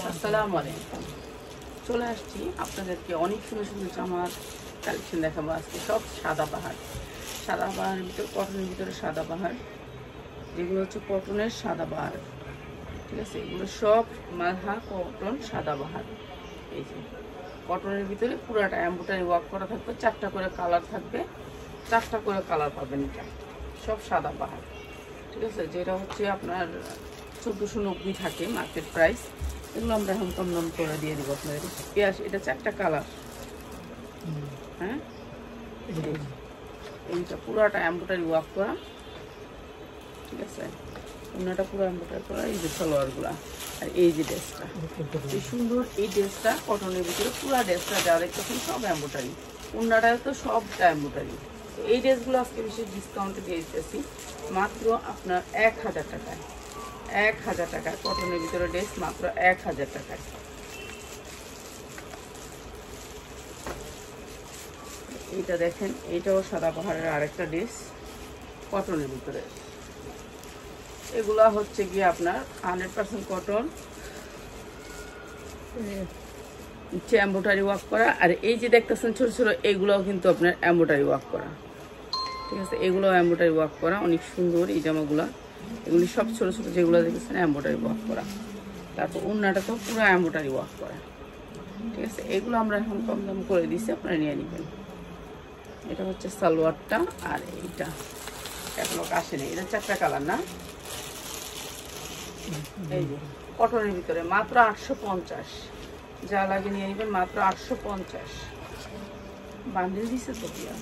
আসসালামু আলাইকুম। চলে আসছি আপনাদেরকে অনেক সুন্দর সুন্দর জামার কালেকশন দেখাবো আজকে। সব সাদাবাহার, সাদাবাহারের ভিতরে কটনের ভিতরে সাদাবাহার, যেগুলো হচ্ছে কটনের সাদাবাহার, ঠিক আছে। এগুলো সব মালহা কটন সাদাবাহার। এই যে কটনের ভিতরে পুরাটা এমব্রয়ডারি ওয়ার্ক করা থাকবে, 4টা করে কালার থাকবে, 4টা করে কালার পাবেন। এটা সব সাদাবাহার, ঠিক আছে। যেটা হচ্ছে আপনার 1490 থাকে মার্কেট প্রাইস, এগুলো আমরা এখন কম দাম করে দিয়ে দিব আপনাদের। পেঁয়াজ, এটা 4টা কালার, হ্যাঁ। এইটা পুরাটা এমব্রয়ডারি ওয়ার্ক করা, ঠিক আছে। অন্যটা পুরো এমব্রয়ডারি করা। এই যে সালোয়ারগুলা, আর এই যে ড্রেসটা, এই সুন্দর এই ড্রেসটা কটনের ভিতরে পুরা ড্রেসটা যা দেখতেছেন সব এমব্রয়ডারি, অন্যটাও তো সবটা এমব্রয়ডারি। এই ড্রেসগুলো আজকে বিশেষ ডিসকাউন্টে দিয়ে দিতেছি মাত্র আপনার 1000 টাকায়। 1000 টাকায় কটনের ভিতরে ড্রেস, মাত্র 1000 টাকায়। এইটা দেখেন, এইটাও সাদাবাহারের আরেকটা ড্রেস কটনের ভিতরে। এগুলা হচ্ছে গিয়ে আপনার 100% কটন, হচ্ছে এমব্রয়ডারি ওয়ার্ক করা। আর এই যে দেখতেছেন ছোট ছোট, এইগুলোও কিন্তু আপনার এমব্রয়ডারি ওয়ার্ক করা, ঠিক আছে। এগুলো এমব্রয়ডারি ওয়ার্ক করা, অনেক সুন্দর এই জামাগুলা। এগুলি সব ছোট ছোট যেগুলো দেখেছেন এমব্রয়ডারি ওয়ার্ক করা। তারপর ওড়নাটা তো পুরো এমব্রয়ডারি ওয়ার্ক করা, ঠিক আছে। এগুলো আমরা এখন কম দাম করে দিচ্ছি, আপনারা নিয়ে নেবেন। এটা হচ্ছে সালোয়ারটা, আর এইটা ক্যাটালগ আসেনি। এটা 4টা কালার না, এই যে কটনের ভিতরে মাত্র 850। যা লাগে নিয়ে নেবেন, মাত্র 850। বান্ডিল দিছে তো পিয়া,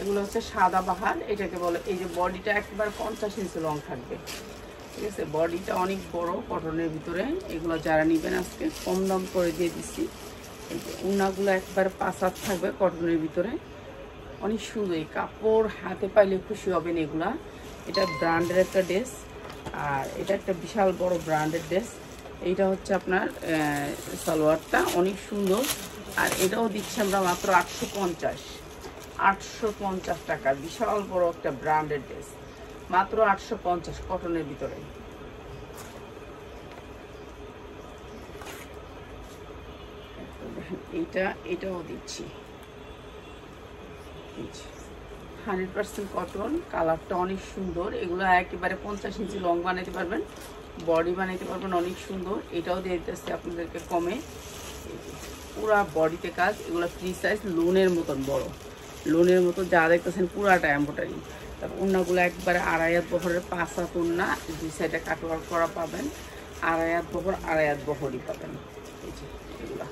এগুলো হচ্ছে সাদাবাহার, এটাকে বলে। এই যে বডিটা একবার 50 ইঞ্চি লং থাকবে, ঠিক আছে। বডিটা অনেক বড় কটনের ভিতরে। এগুলো যারা নেবেন আজকে কম দাম করে দিয়ে দিচ্ছি। এই যে উন্নাগুলো একবার 5 হাত থাকবে কটনের ভিতরে, অনেক সুন্দর। এই কাপড় হাতে পাইলে খুশি হবেন এগুলা। এটা ব্র্যান্ডের একটা ড্রেস, আর এটা একটা বিশাল বড় ব্র্যান্ডের ড্রেস। এইটা হচ্ছে আপনার সালোয়ারটা অনেক সুন্দর, আর এটাও দিচ্ছি আমরা মাত্র 850 টাকা। বিশাল বড় একটা ব্র্যান্ডের ড্রেস, মাত্র 850 কটনের ভিতরে। এটাও দিচ্ছি 100% কটন, কালারটা অনেক সুন্দর। এগুলো একেবারে 50 ইঞ্চি লং বানাইতে পারবেন, বডি বানাইতে পারবেন, অনেক সুন্দর। এটাও দিয়ে দিতেছে আপনাদেরকে কমে, পুরা বডিতে কাজ। এগুলো ফ্রি সাইজ, লোনের মতন বড়, লোনের মতন যা দেখতেছেন পুরাটা এমব্রয়ডারি। তারপর ওড়নাগুলো একবারে 2.5 হাত বহরের 5 হাত ওড়না, 2 সাইডে কাটওয়ার্ক করা পাবেন। 2.5 হাত বহর, 2.5 হাত বহরই পাবেন। এই যে এগুলা,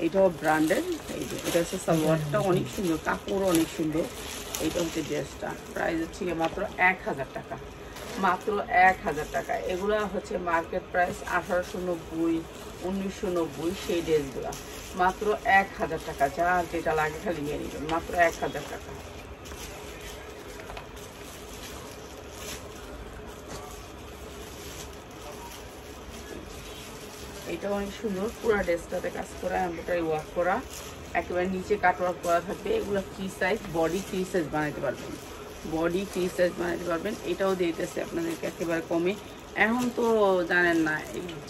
এইটাও ব্র্যান্ডের। এই যে এটা হচ্ছে সালোয়ারটা, অনেক সুন্দর, কাপড় অনেক সুন্দর। এইটা হচ্ছে ড্রেসটা, প্রাইস হচ্ছে মাত্র 1000 টাকা, মাত্র 1000 টাকা। এগুলো হচ্ছে মার্কেট প্রাইস 1890, 1990 সেই ড্রেসগুলা, মাত্র 1000 টাকা। যা যেটা লাগে খালি নিয়ে নেবেন, মাত্র 1000 টাকা। এটা অনেক সুন্দর, পুরো ড্রেসটাতে কাজ করা, এমব্রয়ডারি ওয়ার্ক করা, একেবারে নিচে কাটওয়ার্ক করা থাকবে। এগুলো free size, body free size বানাইতে পারবেন, বডি ফ্রি সাইজ বানাইতে পারবেন। এটাও দিতেছে আপনাদেরকে একেবারে কমে। এখন তো জানেন না,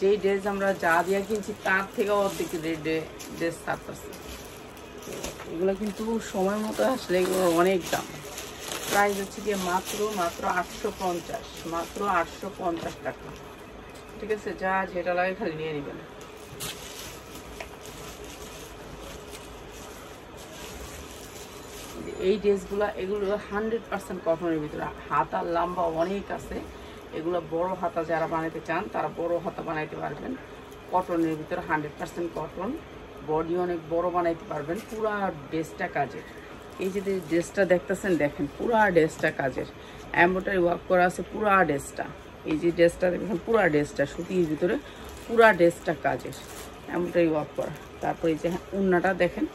যে ড্রেস আমরা যা দিয়ে কিনছি তার থেকেও অর্ধেক ড্রেস ছাড়তেছে। এগুলো কিন্তু সময় মতো আসলে এগুলো অনেক দাম। প্রাইস হচ্ছে গিয়ে মাত্র 850, মাত্র 850 টাকা, ঠিক আছে। যা যেটা লাগে খালি নিয়ে নেবেন। এই ড্রেসগুলো, এগুলো 100% কটনের ভিতরে। হাতা লম্বা অনেক আছে, এগুলো বড় হাতা যারা বানাইতে চান তারা বড় হাতা বানাইতে পারবেন। কটনের ভিতরে 100% কটন, বডি অনেক বড় বানাইতে পারবেন। পুরা ড্রেসটা কাজের। এই যে ড্রেসটা দেখতেছেন, দেখেন পুরা ড্রেসটা কাজের, এমব্রয়ডারি ওয়ার্ক করা আছে পুরা ড্রেসটা। এই যে ড্রেসটা দেখেন, পুরা ড্রেসটা সুতির ভিতরে, পুরা ড্রেসটা কাজের, এমব্রয়ডারি ওয়ার্ক করা। তারপর এই যে ওড়নাটা দেখেন,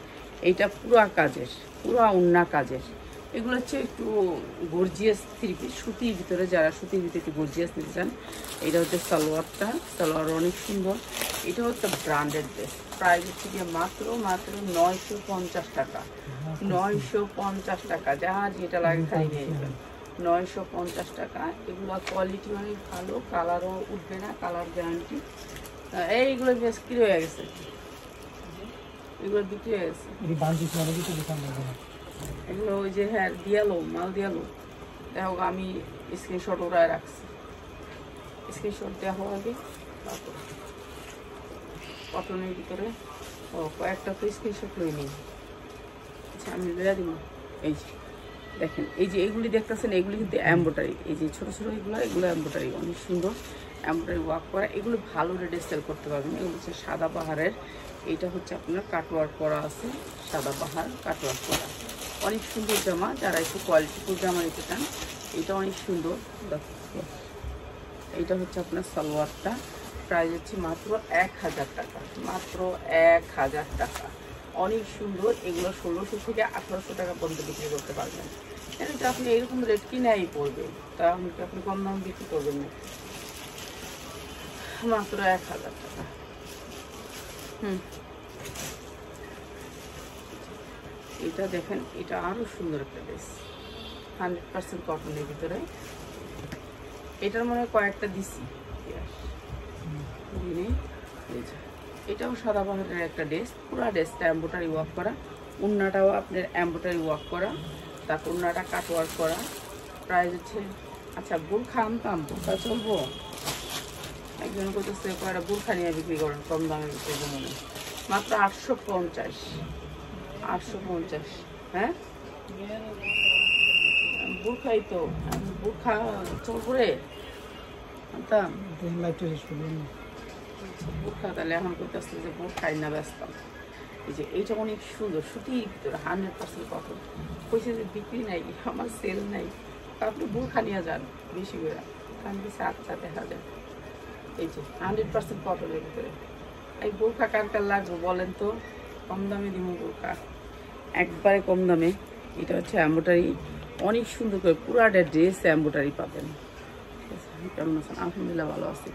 এইটা পুরা কাজের, পুরা ওড়না কাজের। এগুলো হচ্ছে একটু গর্জিয়াস থ্রি পিস, সুতির ভিতরে, যারা সুতির ভিতরে একটু গর্জিয়াস নিতে চান। এটা হচ্ছে সালোয়ারটা, সালোয়ার অনেক সুন্দর। এটা হচ্ছে ব্র্যান্ডেড ড্রেস, প্রাইস হচ্ছে গিয়ে মাত্র 950 টাকা। 950 টাকা, যা যেটা লাগে খালি নিয়ে নেবেন। 950 টাকা। এগুলো কোয়ালিটি অনেক ভালো, কালারও উঠবে না, কালার গ্যারান্টি। এইগুলো বেশ কি হয়ে গেছে, এগুলো বিক্রি হয়ে গেছে। এগুলো ওই যে হ্যাঁ দিয়ালো, মাল দিয়ালো। দেখো আমি স্ক্রিনশট ওরাই রাখছি, স্ক্রিনশট দেখো আগে, তারপর কটনের ভিতরে ও কয়েকটা তো স্ক্রিনশট লই নিই। আচ্ছা আমি দেয়া দিব। এই যে দেখেন, এই যে এগুলি দেখতেছেন, এগুলি কিন্তু এমব্রয়ডারি। এই যে ছোটো ছোটো এগুলো এমব্রয়ডারি, অনেক সুন্দর এমব্রয়ডারি ওয়ার্ক করা। এগুলো ভালো রেটে সেল করতে পারবেন। এগুলো হচ্ছে সাদাবাহারের, এইটা হচ্ছে আপনার কাটওয়ার্ক করা আছে, সাদাবাহার কাটওয়ার্ক করা, অনেক সুন্দর জামা। যারা একটু কোয়ালিটিফুল জামা নিতে চান, এটা অনেক সুন্দর। এইটা হচ্ছে আপনার সালোয়ারটা, প্রাইস হচ্ছে মাত্র 1000 টাকা, মাত্র 1000 টাকা। অনেক সুন্দর। এগুলো 1600 থেকে 1800 টাকা পর্যন্ত বিক্রি করতে পারবেন। এটা আপনি এরকম রেট কিনাই পড়বে, তাহলে আপনি কম দাম বিক্রি করবেন না। মাত্র 1000 টাকা। এটা দেখেন, এটা আরো সুন্দর একটা ড্রেস, 100% কটনের ভিতরে। এটার মনে হয় কয়েকটা দিছি, এটাও সাদাবাহারের একটা ড্রেস। পুরা ড্রেসটা এমব্রয়ডারি ওয়ার্ক করা, উন্নাটাও আপনার এমব্রয়ডারি ওয়ার্ক করা, তারপর উন্নাটা কাট ওয়ার্ক করা। প্রাইস হচ্ছে, আচ্ছা বোরখা আনতাম, বোরখা চলবো? একজন করতেছে কয়টা বোরখা নিয়ে বিক্রি করেন কম দামে বিক্রি মনে, মাত্র 850। 850, হ্যাঁ বোরখাই তো, বোরখা চলবো রে আনতাম বোরখা। তাহলে এখন করতেছে যে বোরখাই না ব্যস্তাম। এই যে এইটা অনেক সুন্দর, সুতির ভিতরে 100% কটন। কইছে যে বিক্রি নাই, আমার সেল নাই, আপনি বোরখা নিয়ে যান বেশি করে। আমি দিচ্ছি আচ্ছা দেখা যায়। এই যে 100% কটনের ভিতরে। এই বোরখা কার কার লাগবে বলেন তো, কম দামে দিব বোরখা, একবারে কম দামে। এটা হচ্ছে এমব্রয়ডারি, অনেক সুন্দর করে পুরাটা ড্রেস এমব্রয়ডারি পাবেন। কেমন আছেন? আলহামদুলিল্লাহ ভালো আছি।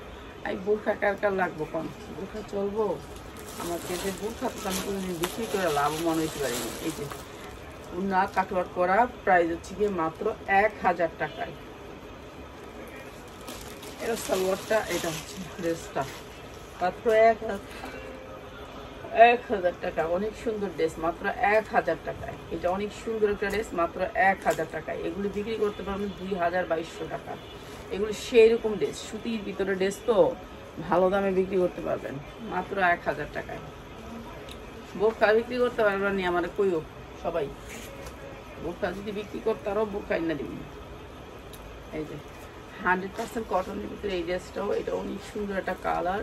এই বোরখা কার কার লাগবো কম, বোরখা চলবো? আমার যে বোরখা তো আমি কোনোদিন বিক্রি করে লাভবান হইতে পারিনি। এই যে উন্না কাটওয়ার্ক করা, প্রাইস হচ্ছে গিয়ে মাত্র 1000 টাকায়। এটা সালোয়ারটা, এটা হচ্ছে ড্রেসটা, মাত্র 1000 টাকা। অনেক সুন্দর ড্রেস, মাত্র 1000 টাকায়। এটা অনেক সুন্দর একটা ড্রেস, মাত্র 1000 টাকায়। এগুলি বিক্রি করতে পারবেন 2200 টাকা। এগুলি সেই রকম ড্রেস, সুতির ভিতরে ড্রেস তো ভালো দামে বিক্রি করতে পারবেন, মাত্র 1000 টাকায়। বোরখা বিক্রি করতে পারবেন নি আমার কইও সবাই, বোরখা যদি বিক্রি করতে আরও বোরখা না দিবেন। এই যে 100% কটনের ভিতরে এই ড্রেসটাও, এটা অনেক সুন্দর একটা কালার,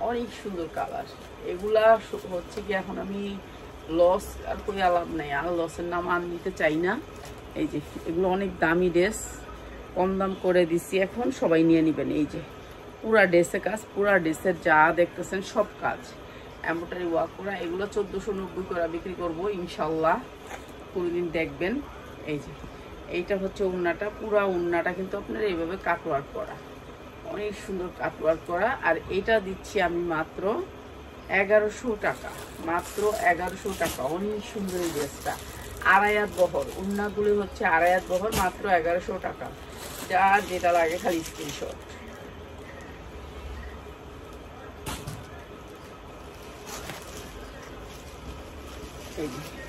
অনেক সুন্দর কালার। এগুলা হচ্ছে কি এখন আমি লস আর কই আলাপ নেই, আর লসের নাম আর নিতে চাই না। এই যে এগুলো অনেক দামি ড্রেস, কম দাম করে দিচ্ছি, এখন সবাই নিয়ে নেবেন। এই যে পুরা ড্রেসের কাজ, পুরা ড্রেসের যা দেখতেছেন সব কাজ এমব্রয়ডারি ওয়ার্ক করা। এগুলো 1490 করে বিক্রি করবো ইনশাল্লাহ, কোনোদিন দেখবেন। এই যে এইটা হচ্ছে উন্নাটা, পুরা উন্নাটা কিন্তু আপনার এইভাবে কাটওয়ার্ক করা, অনেক সুন্দর কাটওয়ার্ক করা। আর এটা দিচ্ছি আমি মাত্র 1100 টাকা, মাত্র 1100 টাকা। অনেক সুন্দর এই ড্রেসটা, আড়াইয়াত বহর, উন্নাগুলি হচ্ছে আড়াইয়াত বহর, মাত্র 1100 টাকা। যা যেটা লাগে খালি স্ক্রিনশট।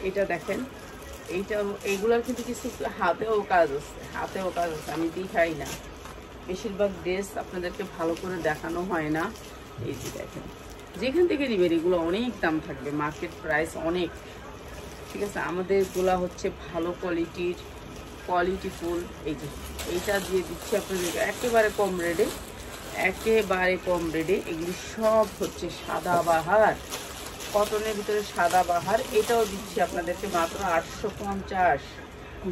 এটা দেখেন, এইগুলোর কিন্তু কিছু হাতেও কাজ আছে, হাতেও কাজ আছে, আমি দেখাই না। বেশিরভাগ ড্রেস আপনাদেরকে ভালো করে দেখানো হয় না। এই যে দেখেন, যেখান থেকে নেবেন এগুলো অনেক দাম থাকবে, মার্কেট প্রাইস অনেক, ঠিক আছে। আমাদেরগুলা হচ্ছে ভালো কোয়ালিটির, কোয়ালিটিফুল। এই যে এইটা দিয়ে দিচ্ছি আপনাদের একেবারে কম রেটে, একেবারে কম রেটে। এগুলি সব হচ্ছে সাদাবাহার, কটনের ভিতরে সাদাবাহার। এটাও দিচ্ছি আপনাদেরকে মাত্র 850,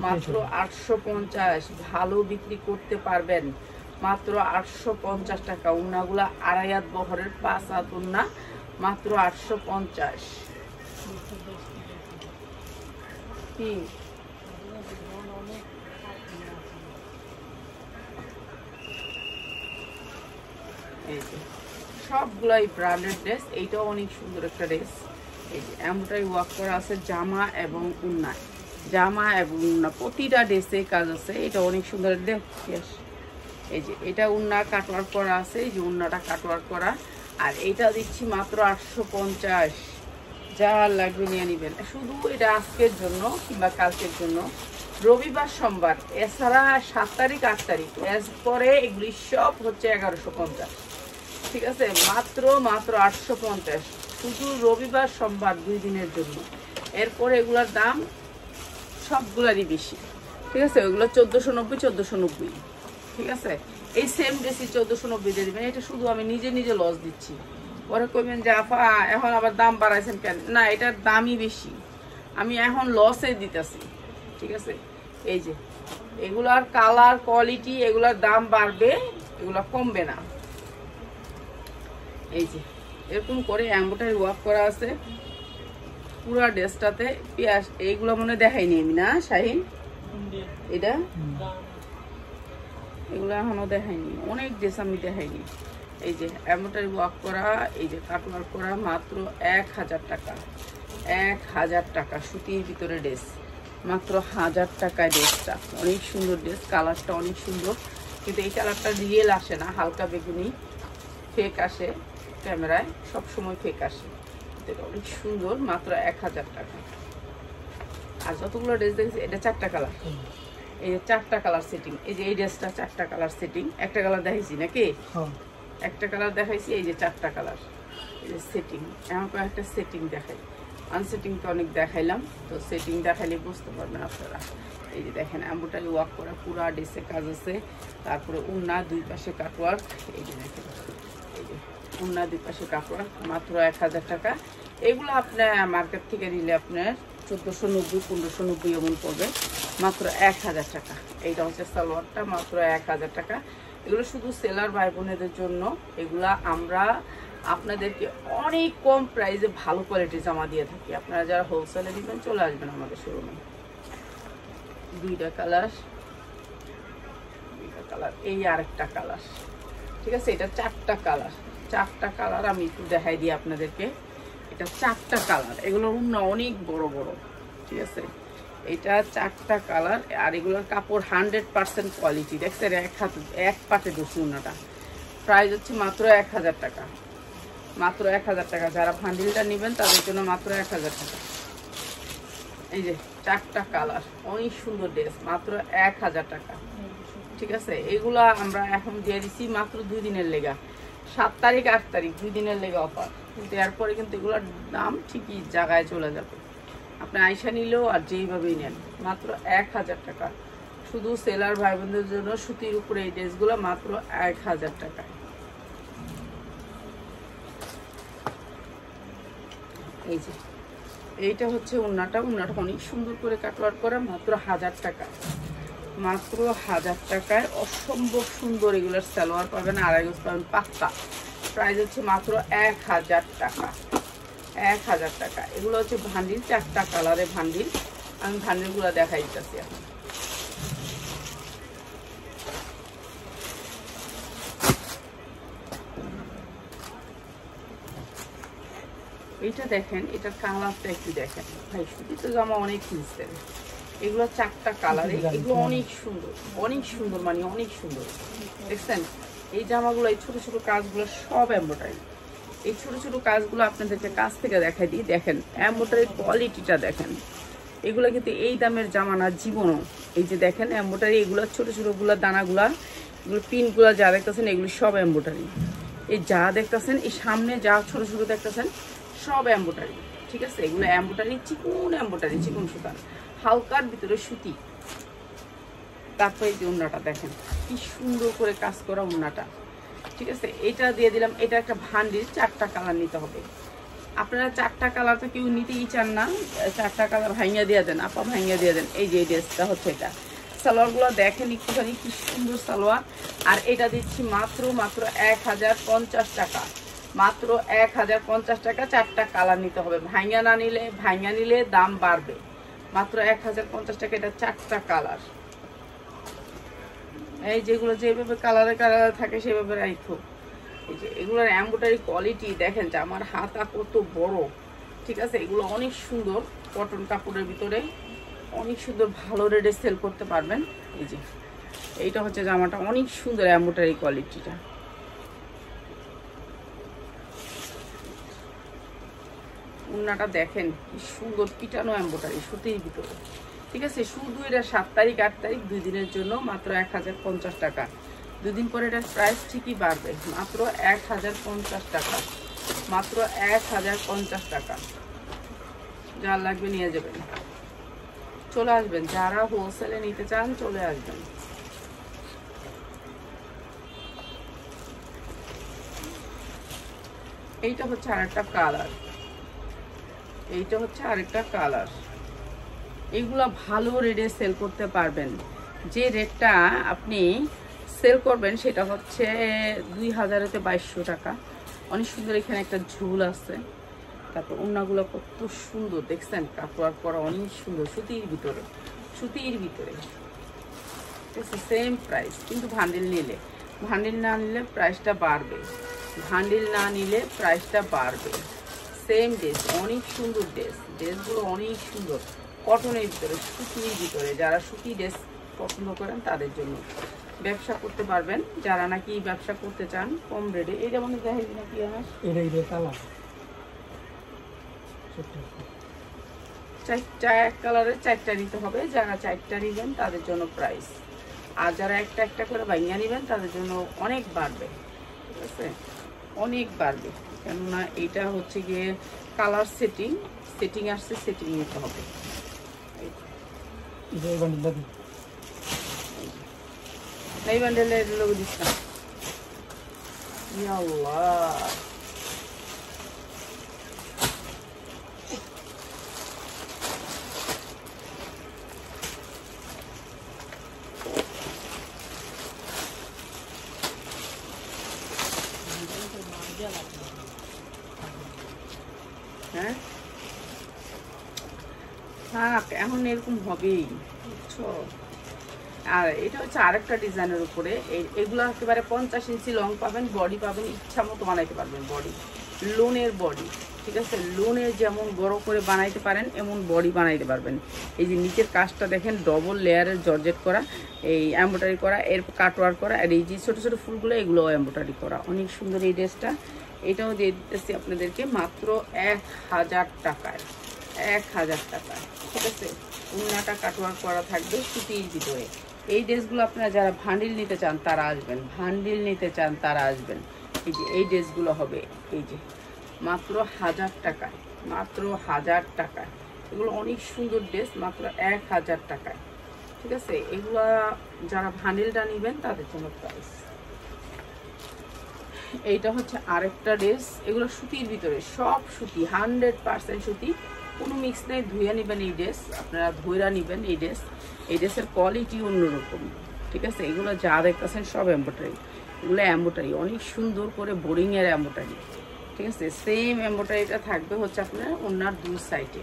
মাত্র 850। ভালো বিক্রি করতে পারবেন মাত্র 850 টাকা। উন্নাগুলা আড়াইয়াত বহরের 5 হাত উন্না, মাত্র 850। এই যে সবগুলাই ব্র্যান্ডেড ড্রেস। এইটাও অনেক সুন্দর একটা ড্রেস। এই যে এমব্রয়ডারি ওয়ার্ক করা আছে জামা এবং উন্নায়, জামা এবং উন্না প্রতিটা ড্রেসে কাজ আছে। এটা অনেক সুন্দর দেখ। এই যে এটা উন্না কাটওয়ার্ক করা আছে, এই যে উন্নাটা কাটওয়ার্ক করা। আর এইটা দিচ্ছি মাত্র 850। যা লাগবে নিয়ে নেবেন। শুধু এটা আজকের জন্য কিংবা কালকের জন্য, রবিবার সোমবার, এছাড়া 7 তারিখ 8 তারিখ এরপরে এগুলি সব হচ্ছে 1150। ঠিক আছে, মাত্র 850 শুধু রবিবার সোমবার 2 দিনের জন্য। এরপরে এগুলোর দাম সবগুলারই বেশি। ঠিক আছে, ওইগুলো 1490। ঠিক আছে, এই সেম ড্রেসই 1490 দিয়ে দেবেন। এটা শুধু আমি নিজে লস দিচ্ছি। পরে কইবেন যে আফা এখন আবার দাম বাড়াইছেন কেন? না, এটার দামই বেশি, আমি এখন লসে দিতেছি। ঠিক আছে, এই যে এগুলার কালার কোয়ালিটি, এগুলার দাম বাড়বে, এগুলা কমবে না। এই যে এরকম করে এমব্রয়ডারি ওয়ার্ক করা আছে পুরো ড্রেসটাতে। পেঁয়াজ এইগুলো মনে দেখাইনি আমি, না শাহিন? এটা এগুলো এখনো দেখাইনি, অনেক ড্রেস আমি দেখাইনি। এই যে এমব্রয়ডারি ওয়ার্ক করা, এই যে কাট ওয়ার্ক করা, মাত্র 1000 টাকা। 1000 টাকা সুতির ভিতরে ড্রেস, মাত্র 1000 টাকায় ড্রেসটা। অনেক সুন্দর ড্রেস, কালারটা অনেক সুন্দর, কিন্তু এই কালারটা রিয়েল আসে না, হালকা বেগুনি ফেক আসে ক্যামেরায়, সবসময় ফেক আসে। এটা অনেক সুন্দর, মাত্র 1000 টাকা। আর যতগুলো ড্রেস দেখছি এটা 4টা কালার। এই যে 4টা কালার সেটিং। এই যে এই ড্রেসটা 4টা কালার সেটিং। একটা কালার দেখাইছি নাকি? একটা কালার দেখাইছি। এই যে 4টা কালার, এই যে সেটিং। এখন একটা সেটিং দেখাই, আনসেটিং তো অনেক দেখাইলাম, তো সেটিং দেখাইলে বুঝতে পারবেন আপনারা। এই যে দেখেন এমব্রয়ডারি ওয়ার্ক করা পুরা ড্রেসে কাজ আছে। তারপরে উন্না দুই পাশে কাটওয়ার্ক। এই যে দেখেন, এই যে উন্না দুই পাশে কাটওয়ার্ক, মাত্র 1000 টাকা। এগুলো আপনার মার্কেট থেকে নিলে আপনার 1490 1590 এমন পড়বে, মাত্র 1000 টাকা। এইটা হচ্ছে সালোয়ারটা, মাত্র 1000 টাকা। এগুলো শুধু সেলার ভাই বোনেদের জন্য। এগুলা আমরা আপনাদেরকে অনেক কম প্রাইসে ভালো কোয়ালিটির জামা দিয়ে থাকি। আপনারা যারা হোলসেলে দিবেন চলে আসবেন আমাদের শোরুমে। 2টা কালার, এই আরেকটা কালার। ঠিক আছে, এটা 4টা কালার। 4টা কালার আমি একটু দেখাই দিই আপনাদেরকে। এটা 4টা কালার, এগুলোর উন্না অনেক বড় বড়। ঠিক আছে, এটা 4টা কালার। আর এগুলোর কাপড় 100% কোয়ালিটি। দেখছেন এক পাটে দোষী উন্নাটা। প্রাইস হচ্ছে মাত্র 1000 টাকা, মাত্র 1000 টাকা। যারা ভান্ডিলটা নেবেন তাদের জন্য মাত্র 1000 টাকা। এই যে 4টা কালার, অনেক সুন্দর ড্রেস, মাত্র 1000 টাকা। ঠিক আছে, এগুলা আমরা এখন দিয়ে দিচ্ছি মাত্র 2 দিনের লেগা, 7 তারিখ 8 তারিখ 2 দিনের লেগা অফার। কিন্তু এরপরে কিন্তু এগুলোর দাম ঠিকই জায়গায় চলে যাবে। আপনি আয়সা নিলেও আর যেইভাবেই নেন, মাত্র 1000 টাকা। শুধু সেলার ভাই বোনদের জন্য সুতির উপরে এই ড্রেসগুলো মাত্র 1000 টাকা। এই যে এইটা হচ্ছে উন্নাটা। উন্নাটা অনেক সুন্দর করে কাটওয়ার্ক করা, মাত্র 1000 টাকা। মাত্র 1000 টাকায় অসম্ভব সুন্দর এগুলোর সালোয়ার পাবেন, আড়াই গজ পাবেন পাক্কা। প্রাইস হচ্ছে মাত্র 1000 টাকা। 1000 টাকা। এগুলো হচ্ছে ভান্ডিল, 4টা কালারের ভান্ডিল। আমি ভান্ডিলগুলো দেখাই দিতেছি এখন। এইটা দেখেন, এটার কালারটা একটু দেখেন ভাই। শুধু তো জামা অনেক কিনছেন, এগুলো 4টা কালারে, এগুলো অনেক সুন্দর, অনেক সুন্দর, মানে অনেক সুন্দর। দেখছেন এই জামাগুলো, এই ছোট ছোট কাজগুলো সব এমব্রয়ডারি। এই ছোট ছোট কাজগুলো আপনাদেরকে কাছ থেকে দেখাই দিই। দেখেন এমব্রয়ডারির কোয়ালিটিটা দেখেন। এগুলো কিন্তু এই দামের জামা না জীবনও। এই যে দেখেন এমব্রয়ডারি, এগুলো ছোট ছোটগুলো দানাগুলা, এগুলো পিনগুলো যা দেখতেছেন এগুলো সব এমব্রয়ডারি। এই যা দেখতেছেন, এই সামনে যা ছোট ছোট দেখতেছেন সব এমব্রয়ডারি। ঠিক আছে, এগুলো এমব্রয়ডারি, চিকন এমব্রয়ডারি, চিকন সুতা, হালকার ভিতরে সুতি। তারপরে এই যে উন্নাটা দেখেন কি সুন্দর করে কাজ করা উন্নাটা। ঠিক আছে, এটা দিয়ে দিলাম। এটা একটা ভান্ডিল, 4টা কালার নিতে হবে। আপনারা 4টা কালার তো কেউ নিতেই চান না, 4টা কালার ভাঙিয়ে দিয়ে দেন, আপা ভাঙিয়ে দিয়ে দেন। এই যে এই ড্রেসটা হচ্ছে এটা। সালোয়ারগুলো দেখেন একটুখানি কি সুন্দর সালোয়ার। আর এটা দিচ্ছি মাত্র 1050 টাকা, মাত্র 1050 টাকা। 4টা কালার নিতে হবে, ভাঙিয়া নিলে দাম বাড়বে। মাত্র 1050 টাকা। এটা 4টা কালার, এই যেগুলো যেভাবে কালারে কালারে থাকে সেভাবে রাখো। এই যে এগুলোর এমব্রয়ডারি কোয়ালিটি দেখেন যে আমার হাতা কত বড়, ঠিক আছে। এগুলো অনেক সুন্দর, কটন কাপড়ের ভিতরে অনেক সুন্দর, ভালো রেটে সেল করতে পারবেন। এই যে এইটা হচ্ছে জামাটা, অনেক সুন্দর এমব্রয়ডারি কোয়ালিটিটা। উন্নাটা দেখেন কি সুন্দর, পিটানো এমব্রয়ডারি সুতির ভিতরে, ঠিক আছে। শুধু এটা 7 তারিখ 8 তারিখ 2 দিনের জন্য মাত্র 1050 টাকা। 2 দিন পরে এটার প্রাইস ঠিকই বাড়বে, মাত্র 1050 টাকা, মাত্র 1050 টাকা। যার লাগবে নিয়ে যাবেন, চলে আসবেন। যারা হোলসেলে নিতে চান চলে আসবেন। এইটা হচ্ছে আরেকটা কালার, এইটা হচ্ছে আরেকটা কালার। এগুলা ভালো রেটে সেল করতে পারবেন। যে রেটটা আপনি সেল করবেন সেটা হচ্ছে 2000-তে 2200 টাকা। অনেক সুন্দর, এখানে একটা ঝুল আছে। তারপর ওড়নাগুলো কত সুন্দর দেখছেন, কাপড় করা অনেক সুন্দর, সুতির ভিতরে, সুতির ভিতরে, ঠিক আছে। সেম প্রাইস, কিন্তু ভান্ডিল নিলে, ভান্ডিল না নিলে প্রাইসটা বাড়বে, ভান্ডিল না নিলে প্রাইসটা বাড়বে। সেম ড্রেস, অনেক সুন্দর ড্রেস, ড্রেসগুলো অনেক সুন্দর, কটনের ভিতরে, সুতির ভিতরে। যারা সুতি ড্রেস পছন্দ করেন তাদের জন্য ব্যবসা করতে পারবেন। যারা নাকি ব্যবসা করতে চান কম রেটে, এটা মনে দেখেন নাকি আমার 4টা এক কালারের 4টা নিতে হবে। যারা 4টা নেবেন তাদের জন্য প্রাইস, আর যারা একটা একটা করে ভাঙিয়ে নেবেন তাদের জন্য অনেক বাড়বে, ঠিক আছে, অনেক বাড়বে। কেননা এটা হচ্ছে গিয়ে কালার সেটিং, সেটিং আসছে, সেটিং নিতে হবে। এই বান্ডেলে লোক দিস না, আল্লাহ। হ্যাঁ থাক, এখন এরকম হবেই, বুঝছো। আর এটা হচ্ছে আরেকটা ডিজাইনের উপরে। এগুলো একেবারে 50 ইঞ্চি লং পাবেন, বডি পাবেন, ইচ্ছা মতো বানাইতে পারবেন বডি, লোনের বডি, ঠিক আছে। লোনের যেমন বড় করে বানাইতে পারেন এমন বডি বানাইতে পারবেন। এই যে নিচের কাজটা দেখেন, ডবল লেয়ারের জর্জেট করা, এই এমব্রয়ডারি করা, এর কাটওয়ার্ক করা, আর এই যে ছোটো ছোটো ফুলগুলো এগুলোও এমব্রয়ডারি করা, অনেক সুন্দর এই ড্রেসটা। এটাও দিয়ে দিতেছি আপনাদেরকে মাত্র 1000 টাকায়, 1000 টাকায়, ঠিক আছে। উন্নাটা কাটওয়ার্ক করা থাকবে সুতির ভিতরে। এই ড্রেসগুলো আপনারা যারা ভান্ডিল নিতে চান তারা আসবেন, ভান্ডিল নিতে চান তারা আসবেন। এই যে এই ড্রেসগুলো হবে, এই যে মাত্র 1000 টাকায়, মাত্র 1000 টাকায়। এগুলো অনেক সুন্দর ড্রেস, মাত্র 1000 টাকায়, ঠিক আছে। এগুলো যারা ভান্ডিলটা নেবেন তাদের জন্য প্রাইস। এইটা হচ্ছে আরেকটা ড্রেস, এগুলো সুতির ভিতরে, সব সুতি, 100% সুতি, কোনো মিক্স নেই। ধুয়ে নেবেন এই ড্রেস, আপনারা ধুয়ে নেবেন এই ড্রেস। এই ড্রেসের কোয়ালিটি অন্যরকম, ঠিক আছে। এগুলো যা দেখতেছেন সব এমব্রয়ডারি, এগুলো এমব্রয়ডারি অনেক সুন্দর করে বোরিংয়ের এমব্রয়ডারি, ঠিক আছে। সেম এমব্রয়ডারিটা থাকবে হচ্ছে আপনার ওনার 2 সাইডে,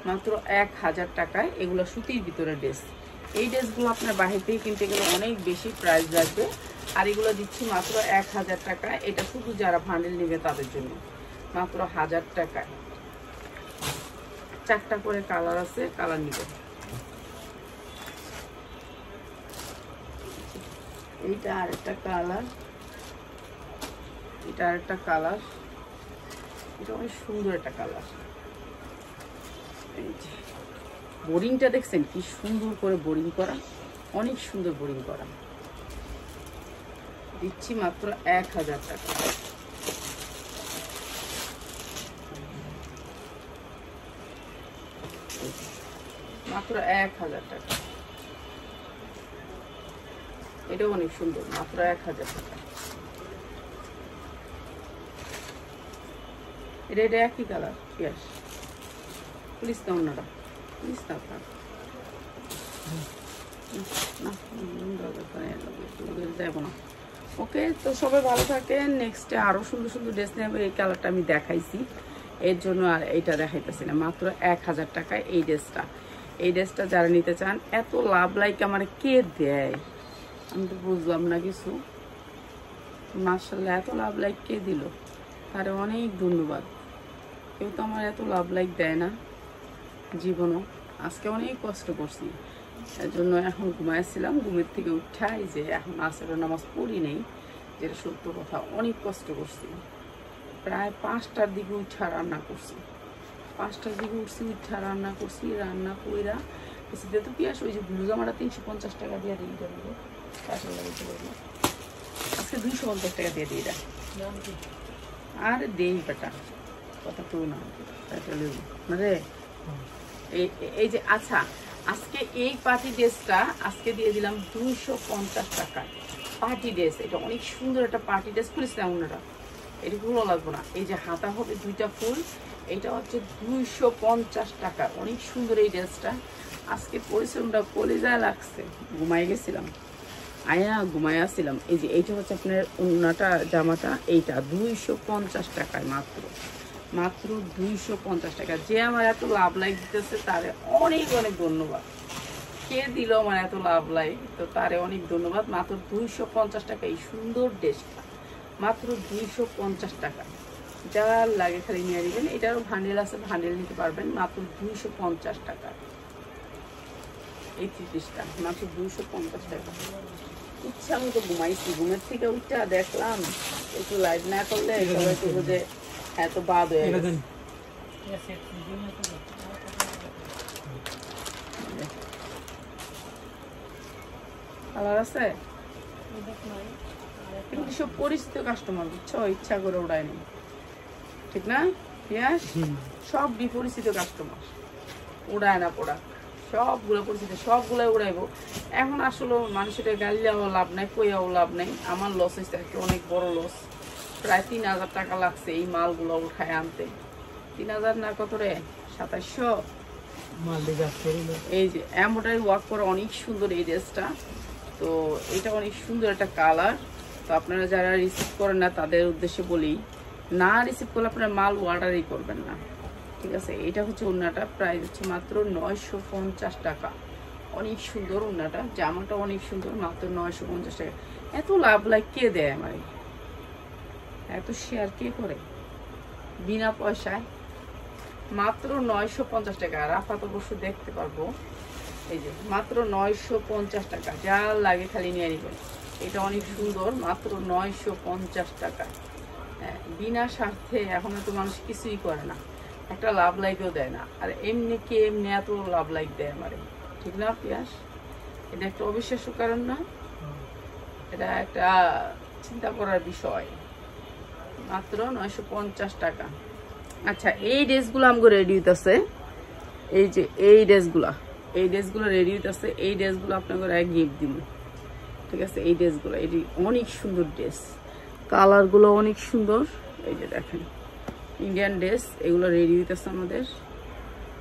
মাত্র 1000 টাকায়। এগুলো সুতির ভিতরে ড্রেস। এই ড্রেসগুলো আপনার বাহির থেকে কিনতে গেলে অনেক বেশি প্রাইস লাগবে, আর এগুলো দিচ্ছি মাত্র 1000 টাকায়। এটা শুধু যারা ভান্ডেল নেবে তাদের জন্য, মাত্র 1000 টাকায়। 4টা করে কালার আছে, কালার নেবেন। এইটা আরেকটা কালার, এটা আরেকটা কালার, এটা অনেক সুন্দর একটা কালার। এই যে বোরিংটা দেখছেন কি সুন্দর করে বোরিং করা, অনেক সুন্দর বোরিং করা। দিচ্ছি মাত্র 1000 টাকা। মাত্র 1000 টাকা। এটাও অনেক সুন্দর, মাত্র 1000 টাকা। এটা একই কালার, ইয়াস। প্লিজ না ওনারা, প্লিজ না আপনার দেবো না। ওকে, তো সবাই ভালো থাকেন। নেক্সটে আরও সুন্দর সুন্দর ড্রেস নেবে। এই কালারটা আমি দেখাইছি, এর জন্য আর এইটা দেখাইতেছি না। মাত্র 1000 টাকায় এই ড্রেসটা। এই ড্রেসটা যারা নিতে চান, এত লাভ লাইক আমার কে দেয় আমি তো বুঝলাম না কিছু। মাশাআল্লাহ, এত লাভ লাইক কে দিল, তারে অনেক ধন্যবাদ। কেউ তো আমার এত লাভ লাইক দেয় না জীবনও। আজকে অনেক কষ্ট করছি, এর জন্য এখন ঘুমাইছিলাম, ঘুমের থেকে উঠাই যে এখন আসরের নামাজ পড়ি নেই, যেটা সত্য কথা। অনেক কষ্ট করছি, প্রায় 5টার দিকে উঠা রান্না করছি, 5টার দিকে উঠছি, উঠা রান্না করছি, রান্না কইরা এসে তো পিয়াস ওই যে ব্লু জামাটা 350 টাকা দিয়ে দিই, আজকে 250 টাকা দিয়ে দিই। আর দেই বেটা কথা তো না রে। এই যে আচ্ছা, আজকে এই পার্টি ড্রেসটা আজকে দিয়ে দিলাম 250 টাকায়। পার্টি ড্রেস, এটা অনেক সুন্দর একটা পার্টি ড্রেস। খুলেছিলাম ওনারা, এটা ভালো লাগবো না। এই যে হাতা হবে 2টা ফুল, এটা হচ্ছে 250 টাকা। অনেক সুন্দর এই ড্রেসটা। আজকে পরিশ্রমটা কলিজায় লাগছে, ঘুমাই গেছিলাম, আয়া ঘুমাই আসছিলাম। এই যে এইটা হচ্ছে আপনার ওড়নাটা, জামাটা, এইটা 250 টাকায়, মাত্র 250 টাকা। যে আমার এত লাভ লাইক দিতেছে তারে অনেক অনেক ধন্যবাদ। কে দিল আমার এত লাভ লাইক, তো তারে অনেক ধন্যবাদ। মাত্র 250 টাকা এই সুন্দর ড্রেসটা, মাত্র 250 টাকা। যার লাগে খালি নিয়ে নেবেন। এটারও ভান্ডেল আছে, ভান্ডেল নিতে পারবেন মাত্র 250 টাকা। এই 30টা মাত্র 250 টাকা। ইচ্ছা মতো ঘুমাইছি, ঘুমের থেকে উঠা দেখলাম একটু লাইভ না করলে সবাই তো বুঝে এত বাদ হয়ে গেছে। কালার আছে, কিন্তু সব পরিচিত কাস্টমার, বুঝছো, ইচ্ছা করে উড়ায়নি, ঠিক না? পিয়াস সব বিপরিচিত কাস্টমার, উড়ায় না প্রোডাক্ট, সবগুলো পরিচিত, সবগুলো উড়াইবো। এখন আসলে মানুষের গালিয়াও লাভ নাই, কইয়াও লাভ নাই। আমার লস হয়েছে একটা অনেক বড় লস, প্রায় 3000 টাকা লাগছে এই মালগুলো উঠায় আনতে। 3000 না, কত রে, 2700। এই যে এমব্রয়ডারি ওয়ার্ক করে অনেক সুন্দর এই ড্রেসটা। তো এটা অনেক সুন্দর একটা কালার। তো আপনারা যারা রিসিভ করেন না তাদের উদ্দেশ্যে বলি, না রিসিভ করলে আপনারা মাল অর্ডারই করবেন না, ঠিক আছে? এটা হচ্ছে ওড়নাটা, প্রাইস হচ্ছে মাত্র 950 টাকা। অনেক সুন্দর ওড়নাটা, জামাটা অনেক সুন্দর, মাত্র 950 টাকা। এত লাভ লাইক কে দেয় আমারে, এত শেয়ার কে করে বিনা পয়সায়? মাত্র 950 টাকা। রাফাত অবশ্য দেখতে পারবো। এই যে মাত্র 950 টাকা, যা লাগে খালি নিয়ে নেবেন। এটা অনেক সুন্দর, মাত্র 950 টাকা। হ্যাঁ, বিনা স্বার্থে এখন তো মানুষ কিছুই করে না, একটা লাভ লাইকও দেয় না। আর এমনি কে এমনি এত লাভ লাইক দেয় আমারে, ঠিক না পিয়াস? এটা একটা অবিশ্বাস্য কারণ না, এটা একটা চিন্তা করার বিষয়। মাত্র 950 টাকা। আচ্ছা, এই ড্রেসগুলো আমাকে রেডি হইতেছে, এই যে এই ড্রেসগুলো রেডি হইতেছে। এই ড্রেসগুলো আপনাকে এক গিফট দিব, ঠিক আছে? এই ড্রেসগুলো, এটি অনেক সুন্দর ড্রেস, কালারগুলো অনেক সুন্দর। এই যে দেখেন ইন্ডিয়ান ড্রেস, এগুলো রেডি হইতেছে আমাদের।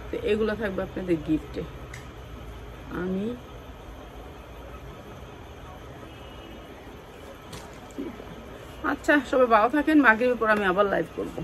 তো এগুলো থাকবে আপনাদের গিফটে। আমি আচ্ছা, সবাই ভালো থাকেন। মাগরিবের পর আমি আবার লাইভ করবো।